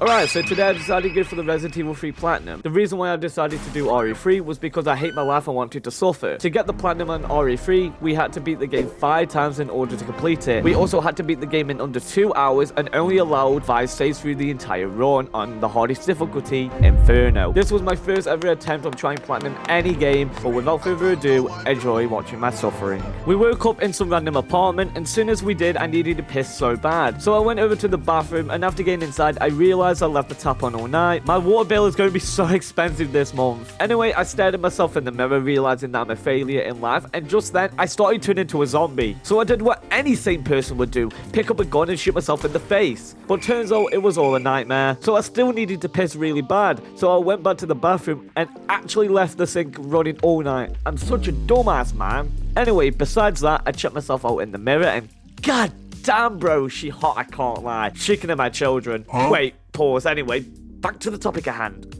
Alright, so today I decided to go for the Resident Evil 3 Platinum. The reason why I decided to do RE3 was because I hate my life and wanted to suffer. To get the Platinum on RE3, we had to beat the game 5 times in order to complete it. We also had to beat the game in under 2 hours and only allowed 5 saves through the entire run on the hardest difficulty, Inferno. This was my first ever attempt on trying Platinum any game, but without further ado, enjoy watching my suffering. We woke up in some random apartment, and soon as we did, I needed to piss so bad. So I went over to the bathroom, and after getting inside, I realized I left the tap on all night. My water bill is going to be so expensive this month. Anyway, I stared at myself in the mirror, realizing that I'm a failure in life, and just then, I started turning into a zombie. So I did what any sane person would do, pick up a gun and shoot myself in the face. But turns out it was all a nightmare. So I still needed to piss really bad. So I went back to the bathroom and actually left the sink running all night. I'm such a dumbass, man. Anyway, besides that, I checked myself out in the mirror and god damn, bro, she hot, I can't lie. Shaking at my children. Wait, pause. Anyway, back to the topic at hand.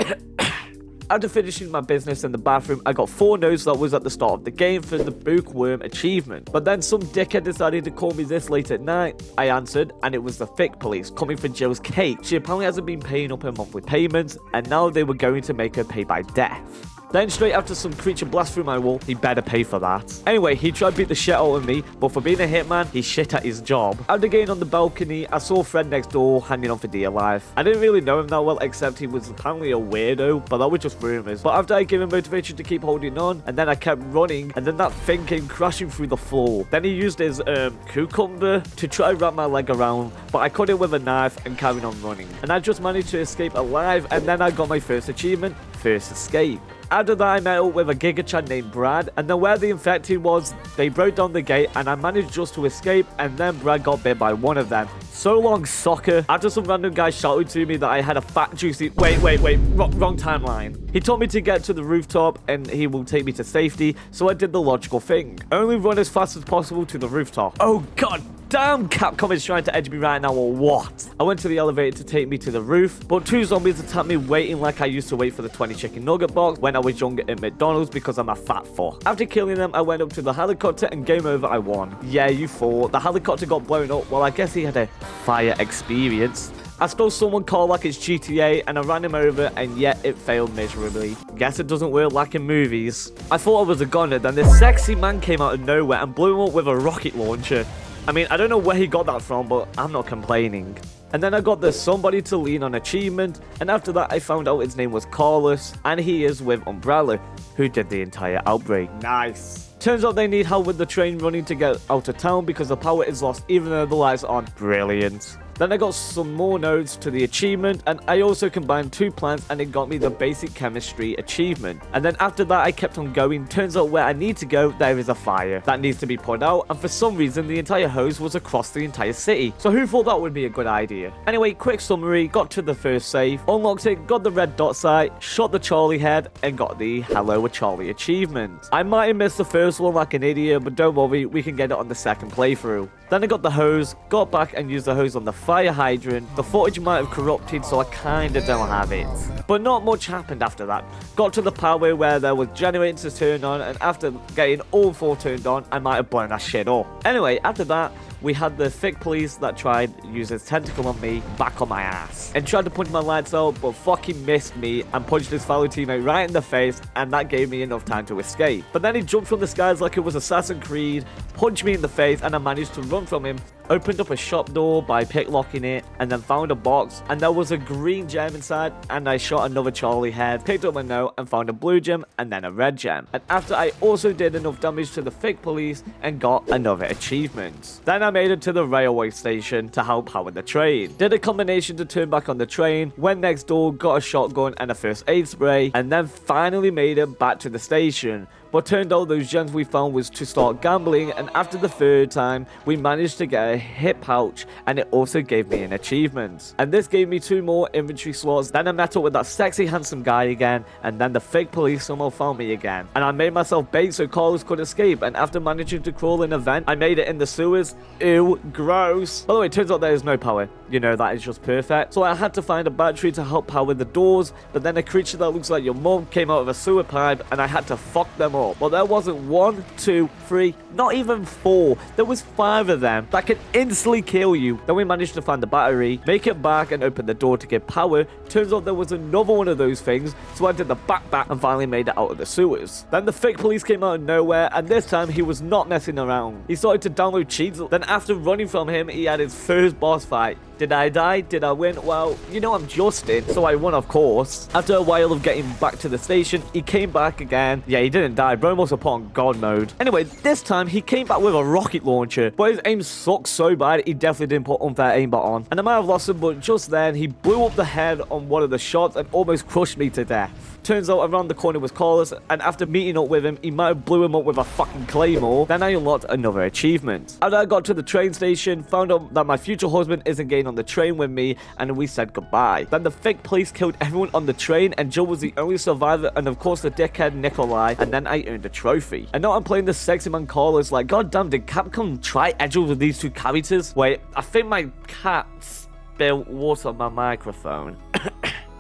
After finishing my business in the bathroom, I got 4 no's that was at the start of the game for the bookworm achievement. But then some dickhead decided to call me this late at night. I answered, and it was the thick police coming for Jill's cake. She apparently hasn't been paying up her monthly payments, and now they were going to make her pay by death. Then straight after some creature blast through my wall, he better pay for that. Anyway, he tried to beat the shit out of me, but for being a hitman, he's shit at his job. After getting on the balcony, I saw a friend next door hanging on for dear life. I didn't really know him that well, except he was apparently a weirdo, but that was just rumors. But after I gave him motivation to keep holding on, and then I kept running, and then that thing came crashing through the floor. Then he used his cucumber to try to wrap my leg around, but I cut it with a knife and carried on running. And I just managed to escape alive, and then I got my first achievement, first escape. After that, I met up with a Giga Chad named Brad, and then where the infected was, they broke down the gate, and I managed just to escape, and then Brad got bit by one of them. So long, soccer. After some random guy shouted to me that I had a fat, juicy... Wait, wrong timeline. He told me to get to the rooftop, and he will take me to safety, so I did the logical thing. Only run as fast as possible to the rooftop. Oh, god damn, Capcom is trying to edge me right now, or what? I went to the elevator to take me to the roof, but 2 zombies attacked me waiting like I used to wait for the 20 chicken nugget box when I was younger at McDonald's because I'm a fat fuck. After killing them, I went up to the helicopter and game over, I won. Yeah, you thought. The helicopter got blown up. Well, I guess he had a fire experience. I stole someone's car like it's GTA and I ran him over, and yet it failed miserably. Guess it doesn't work like in movies. I thought I was a goner, then this sexy man came out of nowhere and blew him up with a rocket launcher. I mean, I don't know where he got that from, but I'm not complaining. And then I got the somebody to lean on achievement, and after that I found out his name was Carlos, and he is with Umbrella, who did the entire outbreak. Nice. Turns out they need help with the train running to get out of town because the power is lost even though the lights are on. Brilliant. Then I got some more nodes to the achievement, and I also combined 2 plants and it got me the basic chemistry achievement. And then after that I kept on going. Turns out where I need to go, there is a fire that needs to be put out, and for some reason the entire hose was across the entire city. So who thought that would be a good idea? Anyway, quick summary, got to the first safe, unlocked it, got the red dot sight, shot the Charlie head, and got the Hello Charlie achievement. I might have missed the first one like an idiot, but don't worry, we can get it on the second playthrough. Then I got the hose, got back and used the hose on the fire hydrant. The footage might have corrupted, so I kinda don't have it. But not much happened after that. Got to the power where there was generators turned on, and after getting all 4 turned on, I might have blown that shit up. Anyway, after that, we had the thick police that tried to use his tentacle on me back on my ass and tried to punch my lights out, but fucking missed me and punched his fellow teammate right in the face, and that gave me enough time to escape. But then he jumped from the skies like it was Assassin's Creed, punched me in the face, and I managed to run from him, opened up a shop door by picklocking it, and then found a box, and there was a green gem inside, and I shot another Charlie head, picked up my note, and found a blue gem, and then a red gem. And after I also did enough damage to the fake police and got another achievement. Then I made it to the railway station to help power the train. Did a combination to turn back on the train, went next door, got a shotgun and a first aid spray, and then finally made it back to the station. But turned out those gems we found was to start gambling, and after the 3rd time, we managed to get a hip pouch, and it also gave me an achievement. And this gave me 2 more inventory slots. Then I met up with that sexy handsome guy again, and then the fake police somehow found me again. And I made myself bait so Carlos could escape, and after managing to crawl in a vent, I made it in the sewers. Ew, gross. By the way, it turns out there is no power. You know, that is just perfect. So I had to find a battery to help power the doors, but then a creature that looks like your mum came out of a sewer pipe, and I had to fuck them up. But there wasn't 1, 2, 3, not even 4. There was 5 of them that could instantly kill you. Then we managed to find the battery, make it back, and open the door to get power. Turns out there was another one of those things, so I did the back and finally made it out of the sewers. Then the fake police came out of nowhere, and this time he was not messing around. He started to download cheats. Then after running from him, he had his first boss fight. Did I die? Did I win? Well, you know I'm Justin, so I won, of course. After a while of getting back to the station, he came back again. Yeah, he didn't die. Bro must have put on God mode. Anyway, this time he came back with a rocket launcher, but his aim sucked so bad he definitely didn't put unfair aimbot on. And I might have lost him, but just then he blew up the head on one of the shots and almost crushed me to death. Turns out around the corner was Carlos, and after meeting up with him, he might have blew him up with a fucking claymore. Then I unlocked another achievement. After I got to the train station, found out that my future husband isn't getting on the train with me, and we said goodbye. Then the fake police killed everyone on the train, and Jill was the only survivor, and of course the dickhead Nikolai, and then I earned a trophy. And now I'm playing the sexy man Carlos. Like, goddamn, did Capcom try edges with these two characters? Wait, I think my cat spilled water on my microphone.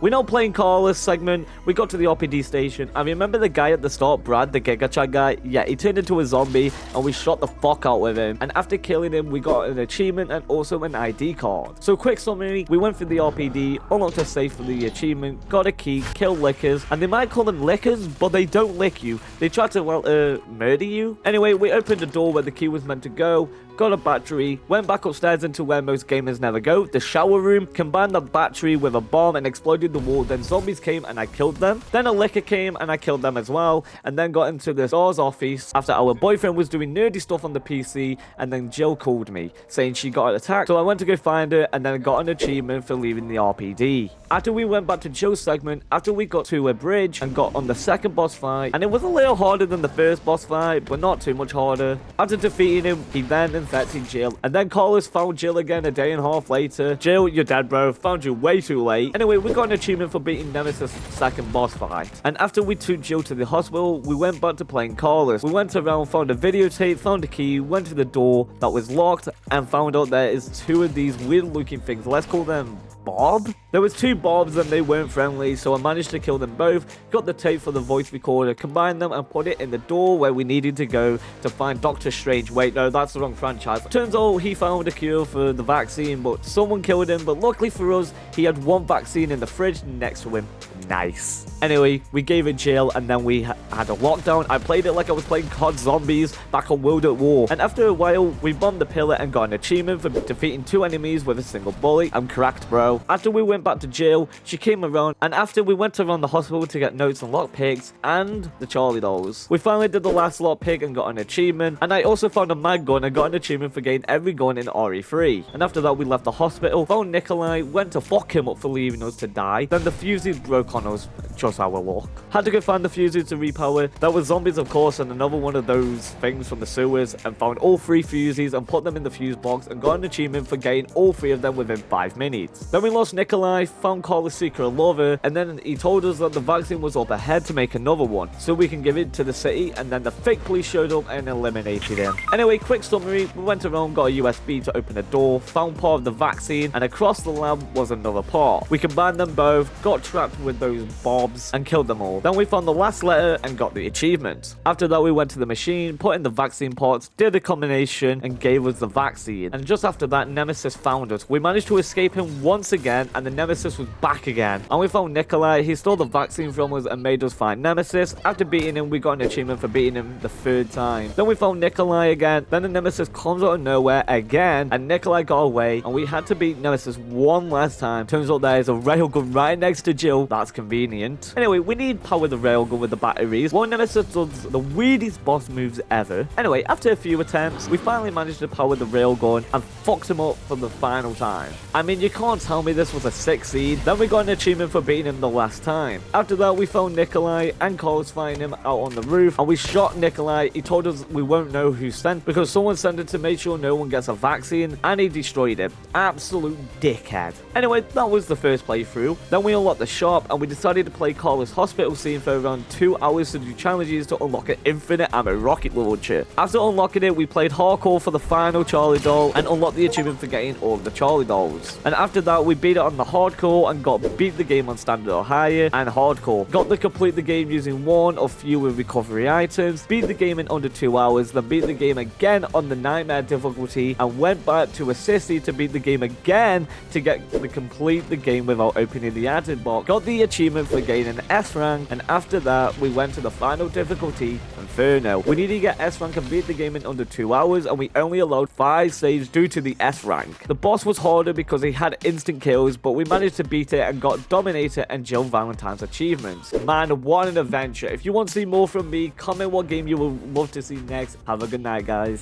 We're now playing Carlos segment. We got to the RPD station. I remember the guy at the start, Brad, the Giga Chat guy. Yeah, he turned into a zombie and we shot the fuck out with him. And after killing him, we got an achievement and also an ID card. So quick summary, we went through the RPD, unlocked a safe for the achievement, got a key, killed lickers. And they might call them lickers, but they don't lick you. They try to, well, murder you. Anyway, we opened the door where the key was meant to go, got a battery, went back upstairs into where most gamers never go, the shower room, combined the battery with a bomb and exploded the wall. Then zombies came and I killed them. Then a licker came and I killed them as well. And then got into the Czar's office after our boyfriend was doing nerdy stuff on the PC. And then Jill called me saying she got attacked. So I went to go find her and then got an achievement for leaving the RPD. After we went back to Jill's segment, after we got to a bridge and got on the second boss fight, and it was a little harder than the first boss fight, but not too much harder. After defeating him, he then infected Jill, and then Carlos found Jill again a day and a half later. Jill, you're dead, bro. Found you way too late. Anyway, we got an achievement for beating Nemesis' second boss fight. And after we took Jill to the hospital, we went back to playing Carlos. We went around, found a videotape, found a key, went to the door that was locked, and found out there is 2 of these weird looking things. Let's call them Bob? There was 2 Bobs and they weren't friendly, so I managed to kill them both, got the tape for the voice recorder, combined them and put it in the door where we needed to go to find Doctor Strange. Wait, no, that's the wrong franchise. Turns out he found a cure for the vaccine, but someone killed him, but luckily for us, he had 1 vaccine in the fridge next to him. Nice. Anyway, we gave it Jill and then we had a lockdown. I played it like I was playing COD Zombies back on World at War. And after a while, we bombed the pillar and got an achievement for defeating 2 enemies with a single bullet. I'm correct, bro. After we went back to Jill, she came around, and after we went around the hospital to get notes on lockpicks and the Charlie dolls, we finally did the last lockpick and got an achievement. And I also found a mag gun and got an achievement for getting every gun in RE3. And after that, we left the hospital, found Nikolai, went to fuck him up for leaving us to die. Then the fuses broke on us, just our luck. Had to go find the fuses to repower. There were zombies, of course, and another one of those things from the sewers, and found all 3 fuses and put them in the fuse box and got an achievement for getting all 3 of them within 5 minutes. Then we lost Nikolai, found Carlos' secret lover, and then he told us that the vaccine was up ahead to make another one, so we can give it to the city, and then the fake police showed up and eliminated him. Anyway, quick summary, we went around, got a USB to open a door, found part of the vaccine, and across the lab was another part. We combined them both, got trapped with those Bobs, and killed them all. Then we found the last letter and got the achievement. After that, we went to the machine, put in the vaccine parts, did a combination, and gave us the vaccine. And just after that, Nemesis found us. We managed to escape him once again, and the Nemesis was back again. And we found Nikolai. He stole the vaccine from us and made us find Nemesis. After beating him, we got an achievement for beating him the 3rd time. Then we found Nikolai again. Then the Nemesis comes out of nowhere again, and Nikolai got away, and we had to beat Nemesis one last time. Turns out there is a railgun right next to Jill. That's convenient. Anyway, we need power the railgun with the batteries. One Nemesis does the weirdest boss moves ever. Anyway, after a few attempts, we finally managed to power the railgun and fucked him up for the final time. I mean, you can't tell me this was a 6 seed. Then we got an achievement for beating him the last time. After that, we found Nikolai and Carlos fighting him out on the roof, and we shot Nikolai. He told us we won't know who sent, because someone sent it to make sure no one gets a vaccine, and he destroyed it. Absolute dickhead. Anyway, that was the first playthrough. Then we unlocked the shop, and we decided to play Carlos' hospital scene for around 2 hours to do challenges to unlock an infinite ammo rocket launcher. After unlocking it, we played hardcore for the final Charlie doll and unlocked the achievement for getting all of the Charlie dolls. And after that, we beat it on the hardcore and got beat the game on standard or higher, and hardcore. Got to complete the game using 1 or fewer recovery items, beat the game in under 2 hours, then beat the game again on the nightmare difficulty, and went back to a sissy to beat the game again to complete the game without opening the added box. Got the achievement for gaining S rank, and after that we went to the final difficulty, Inferno. We need to get S rank and beat the game in under 2 hours, and we only allowed 5 saves due to the S rank. The boss was harder because he had instant kills, but we managed to beat it and got Dominator and Jill Valentine's achievements. Man, what an adventure. If you want to see more from me, comment what game you would love to see next. Have a good night, guys.